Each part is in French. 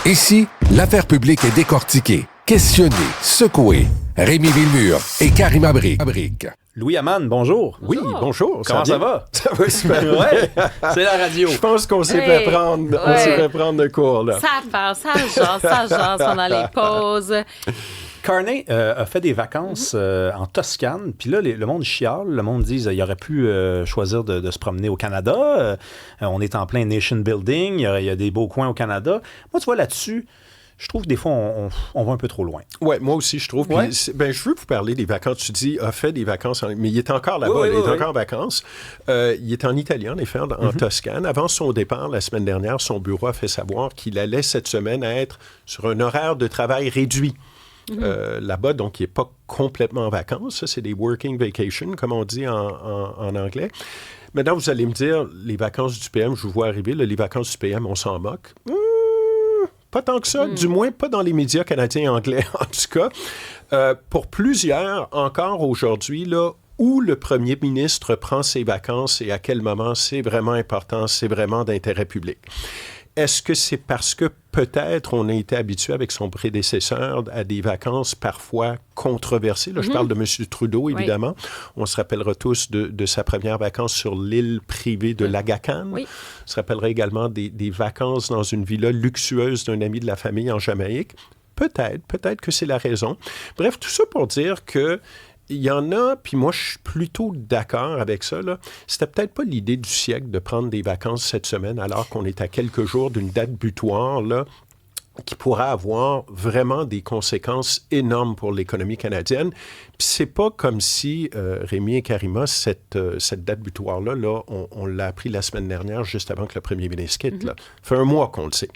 Ici, l'affaire publique est décortiquée, questionnée, secouée. Rémi Villemure et Karima Brique. Louis Hamane, bonjour. Oui, bonjour. Comment ça va? Ça va super bien. Ouais, c'est la radio. Je pense qu'on s'est fait prendre de cours, là. Ça jase pendant les pauses. Carney a fait des vacances en Toscane, puis là, le monde chiale, le monde dit qu'il aurait pu choisir de se promener au Canada. On est en plein nation building, il y a des beaux coins au Canada. Moi, tu vois, là-dessus, je trouve que des fois, on va un peu trop loin. Oui, moi aussi, je trouve. Ouais. Je veux vous parler des vacances. Tu dis, a fait des vacances, mais il est encore là-bas, il est encore en vacances. Il est en Italie, en effet, en Toscane. Avant son départ, la semaine dernière, son bureau a fait savoir qu'il allait cette semaine être sur un horaire de travail réduit. Là-bas, donc, il n'est pas complètement en vacances. Ça, c'est des working vacations, comme on dit en anglais. Maintenant, vous allez me dire, les vacances du PM, je vous vois arriver, là, les vacances du PM, on s'en moque. Pas tant que ça, du moins pas dans les médias canadiens et anglais, en tout cas. Pour plusieurs, encore aujourd'hui, là, où le premier ministre prend ses vacances et à quel moment c'est vraiment important, c'est vraiment d'intérêt public. Est-ce que c'est parce que peut-être on a été habitué avec son prédécesseur à des vacances parfois controversées? Là, je parle de M. Trudeau, évidemment. Oui. On se rappellera tous de sa première vacance sur l'île privée de Lagacan. Oui. On se rappellera également des vacances dans une villa luxueuse d'un ami de la famille en Jamaïque. Peut-être que c'est la raison. Bref, tout ça pour dire que il y en a, puis moi, je suis plutôt d'accord avec ça, là. C'était peut-être pas l'idée du siècle de prendre des vacances cette semaine alors qu'on est à quelques jours d'une date butoir, là, qui pourra avoir vraiment des conséquences énormes pour l'économie canadienne. Puis c'est pas comme si, Rémi et Karima, cette date butoir-là, là, on l'a appris la semaine dernière, juste avant que le premier ministre quitte. Là. Ça fait un mois qu'on le sait.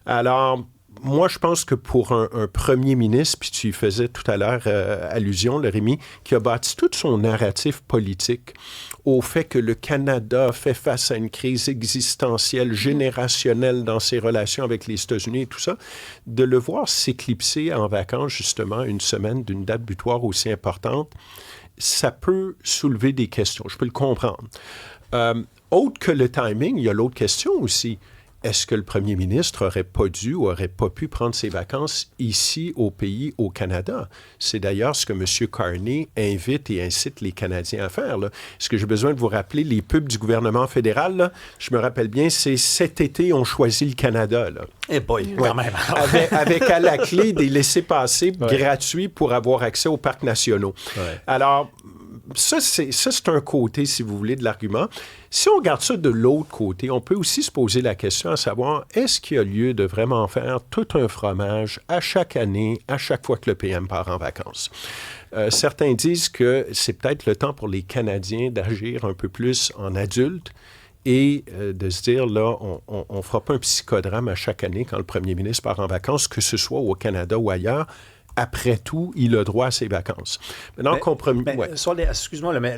Alors, moi, je pense que pour un premier ministre, puis tu y faisais tout à l'heure allusion, le Rémi, qui a bâti tout son narratif politique au fait que le Canada fait face à une crise existentielle, générationnelle dans ses relations avec les États-Unis et tout ça, de le voir s'éclipser en vacances, justement, une semaine d'une date butoir aussi importante, ça peut soulever des questions. Je peux le comprendre. Autre que le timing, il y a l'autre question aussi. Est-ce que le premier ministre n'aurait pas dû ou n'aurait pas pu prendre ses vacances ici au pays, au Canada? C'est d'ailleurs ce que M. Carney invite et incite les Canadiens à faire. Là. Est-ce que j'ai besoin de vous rappeler les pubs du gouvernement fédéral? Là? Je me rappelle bien, c'est cet été, on choisit le Canada. Là. Eh boy, quand même. avec à la clé des laissez-passer gratuits pour avoir accès aux parcs nationaux. Ouais. Alors, ça, c'est un côté, si vous voulez, de l'argument. Si on regarde ça de l'autre côté, on peut aussi se poser la question à savoir, est-ce qu'il y a lieu de vraiment faire tout un fromage à chaque année, à chaque fois que le PM part en vacances? Certains disent que c'est peut-être le temps pour les Canadiens d'agir un peu plus en adultes et de se dire, là, on ne fera pas un psychodrame à chaque année quand le premier ministre part en vacances, que ce soit au Canada ou ailleurs. Après tout, il a droit à ses vacances. Maintenant, excuse-moi, mais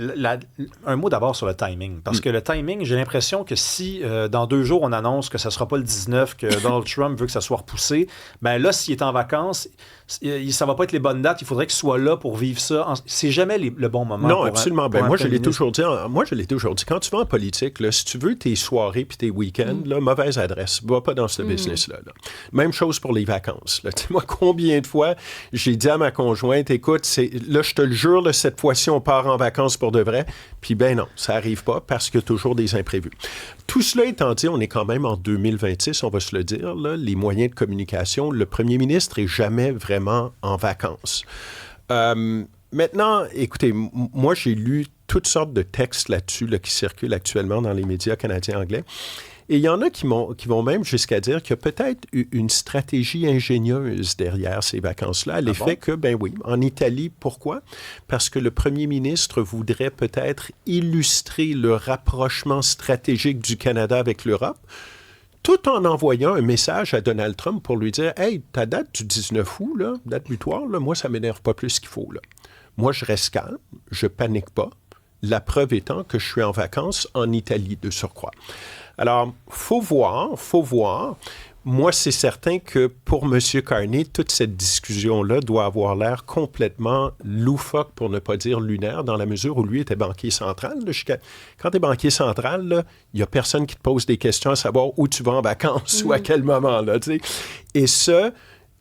un mot d'abord sur le timing. Parce que le timing, j'ai l'impression que si dans 2 jours, on annonce que ça ne sera pas le 19, que Donald Trump veut que ça soit repoussé, bien là, s'il est en vacances, ça ne va pas être les bonnes dates. Il faudrait qu'il soit là pour vivre ça. C'est jamais le bon moment. Non, absolument. Moi, je l'ai toujours dit. Quand tu vas en politique, là, si tu veux tes soirées puis tes week-ends, là, mauvaise adresse. Va pas dans ce business-là. Là. Même chose pour les vacances. Moi, combien de fois j'ai dit à ma conjointe, écoute, là, je te le jure, là, cette fois-ci, on part en vacances pour de vrai. Puis ben non, ça n'arrive pas parce qu'il y a toujours des imprévus. Tout cela étant dit, on est quand même en 2026, on va se le dire, là, les moyens de communication, le premier ministre n'est jamais vraiment en vacances. Maintenant, écoutez, moi, j'ai lu toutes sortes de textes là-dessus là, qui circulent actuellement dans les médias canadiens anglais. Et il y en a qui vont même jusqu'à dire qu'il y a peut-être une stratégie ingénieuse derrière ces vacances-là, à l'effet que, ben oui, en Italie, pourquoi? Parce que le premier ministre voudrait peut-être illustrer le rapprochement stratégique du Canada avec l'Europe, tout en envoyant un message à Donald Trump pour lui dire « Hey, ta date du 19 août, là, date butoir, là, moi, ça ne m'énerve pas plus qu'il faut. Là. Moi, je reste calme, je panique pas. La preuve étant que je suis en vacances en Italie, de surcroît. » Alors, faut voir. Moi, c'est certain que pour M. Carney, toute cette discussion-là doit avoir l'air complètement loufoque, pour ne pas dire lunaire, dans la mesure où lui était banquier central. Là, quand tu es banquier central, il n'y a personne qui te pose des questions à savoir où tu vas en vacances ou à quel moment. Là, tu sais. Et ça,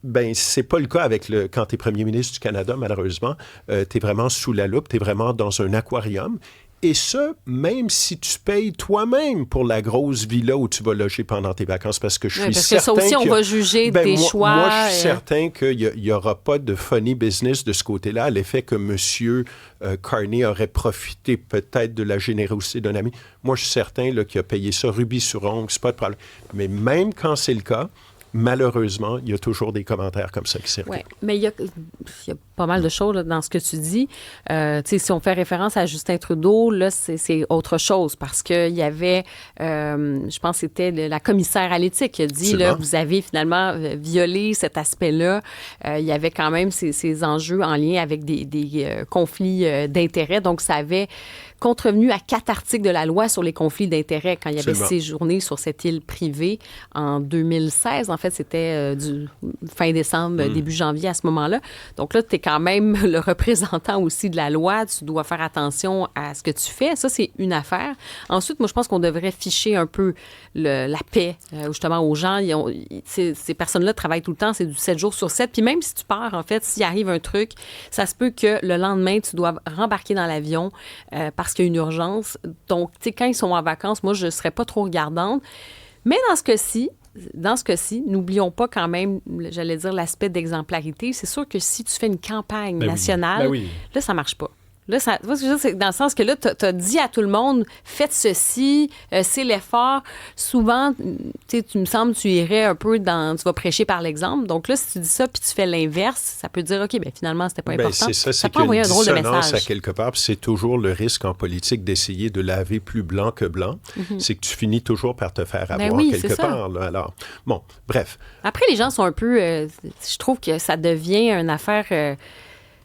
ben, c'est pas le cas quand tu es premier ministre du Canada, malheureusement. Tu es vraiment sous la loupe, tu es vraiment dans un aquarium. Et ça, même si tu payes toi-même pour la grosse villa où tu vas loger pendant tes vacances, parce que je suis certain que ça aussi, on va juger tes choix. Moi, je suis certain qu'il n'y aura pas de funny business de ce côté-là, à l'effet que M. Carney aurait profité peut-être de la générosité d'un ami. Moi, je suis certain là, qu'il a payé ça rubis sur ongle, c'est pas de problème. Mais même quand c'est le cas, malheureusement, il y a toujours des commentaires comme ça qui circulent. Oui, mais il y a pas mal de choses là, dans ce que tu dis. Si on fait référence à Justin Trudeau, là, c'est autre chose parce qu'il y avait, je pense que c'était la commissaire à l'éthique qui a dit, là, vous avez finalement violé cet aspect-là. Il y avait quand même ces enjeux en lien avec des conflits d'intérêts. Donc, ça avait contrevenu à 4 articles de la loi sur les conflits d'intérêts quand il y avait séjourné sur cette île privée en 2016. En fait, c'était du fin décembre, début janvier à ce moment-là. Donc là, tu es quand même le représentant aussi de la loi. Tu dois faire attention à ce que tu fais. Ça, c'est une affaire. Ensuite, moi, je pense qu'on devrait ficher un peu la paix, justement, aux gens. Ces personnes-là travaillent tout le temps. C'est du 7 jours sur 7. Puis même si tu pars, en fait, s'il arrive un truc, ça se peut que le lendemain, tu dois rembarquer dans l'avion parce qu'il y a une urgence. Donc, tu sais, quand ils sont en vacances, moi, je ne serais pas trop regardante. Mais dans ce cas-ci, n'oublions pas quand même, j'allais dire, l'aspect d'exemplarité. C'est sûr que si tu fais une campagne nationale, là, ça ne marche pas. Là, ça, c'est dans le sens que là, tu as dit à tout le monde, faites ceci, c'est l'effort. Souvent, tu me semble, tu irais un peu tu vas prêcher par l'exemple. Donc là, si tu dis ça puis tu fais l'inverse, ça peut dire, OK, bien finalement, c'était pas important. C'est ça, c'est peut envoyer un drôle de message. À quelque part, puis c'est toujours le risque en politique d'essayer de laver plus blanc que blanc. C'est que tu finis toujours par te faire avoir quelque part. Là. Alors, bon, bref. Après, les gens sont un peu... je trouve que ça devient une affaire...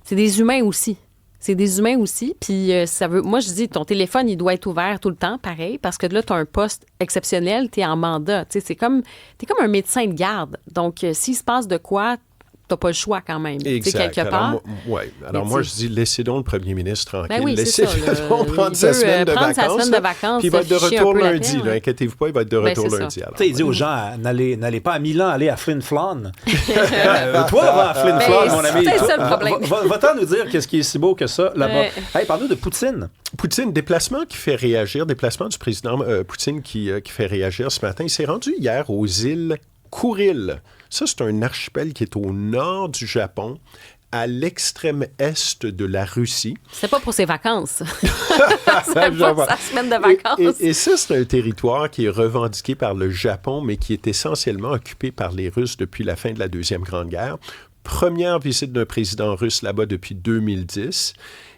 c'est des humains aussi. C'est des humains aussi. Puis moi, je dis, ton téléphone, il doit être ouvert tout le temps, pareil, parce que là, tu as un poste exceptionnel, tu es en mandat. Tu sais, t'es comme un médecin de garde. Donc, s'il se passe de quoi, t'as pas le choix quand même. Exact. Quelque part. Alors, moi, je dis, laissez donc le premier ministre tranquille. Ben oui, laissez-le donc prendre sa semaine de vacances. Puis il va être de retour lundi. Inquiétez-vous pas, il va être de retour lundi. Il dit aux gens, n'allez pas à Milan, allez à Flin Flon. Toi, va à Flin Flon, mon ami. C'est ça le problème. Va-t'en nous dire qu'est-ce qui est si beau que ça là-bas. Hey, parle-nous de Poutine. Poutine, déplacement qui fait réagir, déplacement du président Poutine qui fait réagir ce matin. Il s'est rendu hier aux îles Kouril. Ça, c'est un archipel qui est au nord du Japon, à l'extrême est de la Russie. C'est pas pour ses vacances. C'est pas sa semaine de vacances. Et ça, c'est un territoire qui est revendiqué par le Japon, mais qui est essentiellement occupé par les Russes depuis la fin de la Deuxième Grande Guerre. Première visite d'un président russe là-bas depuis 2010.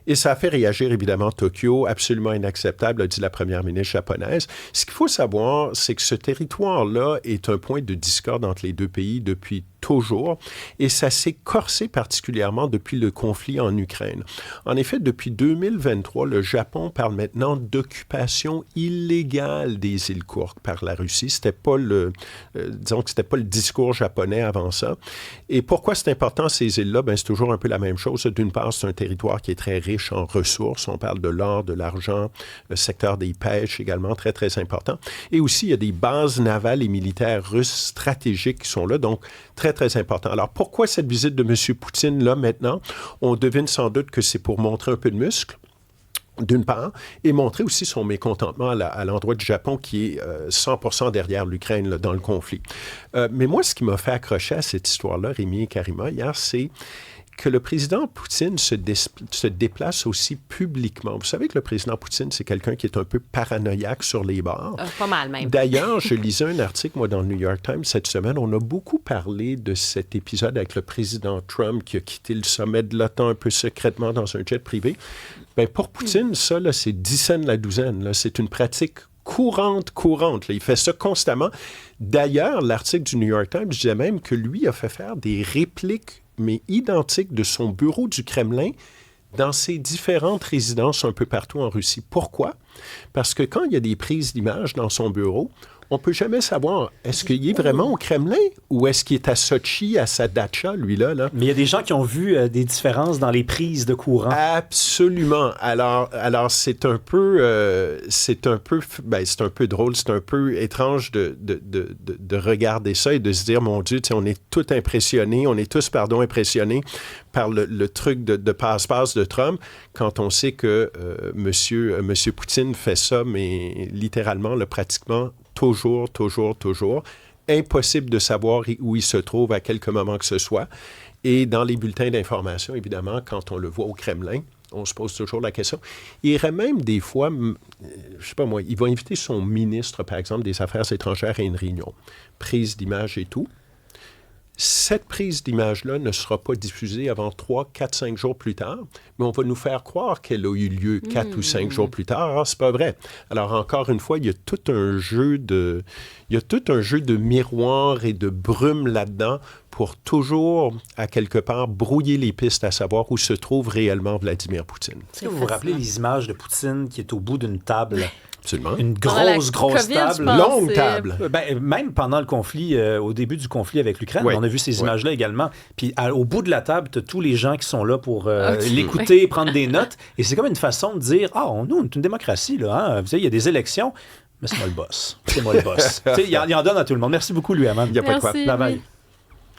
Et ça a fait réagir, évidemment, Tokyo, absolument inacceptable, a dit la première ministre japonaise. Ce qu'il faut savoir, c'est que ce territoire-là est un point de discorde entre les deux pays depuis toujours, et ça s'est corsé particulièrement depuis le conflit en Ukraine. En effet, depuis 2023, le Japon parle maintenant d'occupation illégale des îles Kursk par la Russie. C'était pas disons que c'était pas le discours japonais avant ça. Et pourquoi c'est important, ces îles-là? Ben, c'est toujours un peu la même chose. D'une part, c'est un territoire qui est très riche en ressources. On parle de l'or, de l'argent, le secteur des pêches également, très, très important. Et aussi, il y a des bases navales et militaires russes stratégiques qui sont là, donc très, très important. Alors, pourquoi cette visite de M. Poutine, là, maintenant? On devine sans doute que c'est pour montrer un peu de muscle, d'une part, et montrer aussi son mécontentement à l'endroit du Japon qui est 100% derrière l'Ukraine là, dans le conflit. Mais moi, ce qui m'a fait accrocher à cette histoire-là, Rémi et Karima, hier, c'est que le président Poutine se déplace aussi publiquement. Vous savez que le président Poutine, c'est quelqu'un qui est un peu paranoïaque sur les bords. Pas mal, même. D'ailleurs, je lisais un article, moi, dans le New York Times cette semaine. On a beaucoup parlé de cet épisode avec le président Trump qui a quitté le sommet de l'OTAN un peu secrètement dans un jet privé. Bien, pour Poutine, ça, là, c'est 10 cents la douzaine. Là. C'est une pratique courante. Là. Il fait ça constamment. D'ailleurs, l'article du New York Times disait même que lui a fait faire des répliques mais identique de son bureau du Kremlin dans ses différentes résidences un peu partout en Russie. Pourquoi? Parce que quand il y a des prises d'images dans son bureau, On peut jamais savoir, est-ce qu'il est vraiment au Kremlin ou est-ce qu'il est à Sochi, à sa datcha, lui-là? Là? Mais il y a des gens qui ont vu des différences dans les prises de courant. Absolument. Alors c'est un peu drôle, c'est un peu étrange de regarder ça et de se dire, mon Dieu, on est tous impressionnés, impressionnés par le truc de passe-passe de Trump quand on sait que Monsieur Poutine fait ça, mais littéralement, pratiquement toujours. Impossible de savoir où il se trouve à quelque moment que ce soit. Et dans les bulletins d'information, évidemment, quand on le voit au Kremlin, on se pose toujours la question. Il irait même des fois, je sais pas moi, il va inviter son ministre, par exemple, des Affaires étrangères à une réunion, prise d'image et tout. Cette prise d'image-là ne sera pas diffusée avant 3, 4, 5 jours plus tard, mais on va nous faire croire qu'elle a eu lieu 4 ou 5 jours plus tard. C'est pas vrai. Alors, encore une fois, il y a tout un jeu de miroir et de brume là-dedans pour toujours, à quelque part, brouiller les pistes à savoir où se trouve réellement Vladimir Poutine. Est-ce que vous vous rappelez les images de Poutine qui est au bout d'une table? Absolument. Une grosse table. Longue table. Même pendant le conflit, au début du conflit avec l'Ukraine, on a vu ces images-là également. Puis au bout de la table, tu as tous les gens qui sont là pour l'écouter, prendre des notes. Et c'est comme une façon de dire, nous, on est une démocratie, là. Hein? Vous savez, il y a des élections, mais c'est moi le boss. C'est moi le boss. Il en donne à tout le monde. Merci beaucoup, lui, Aman. Il n'y a pas de quoi. Bye bye.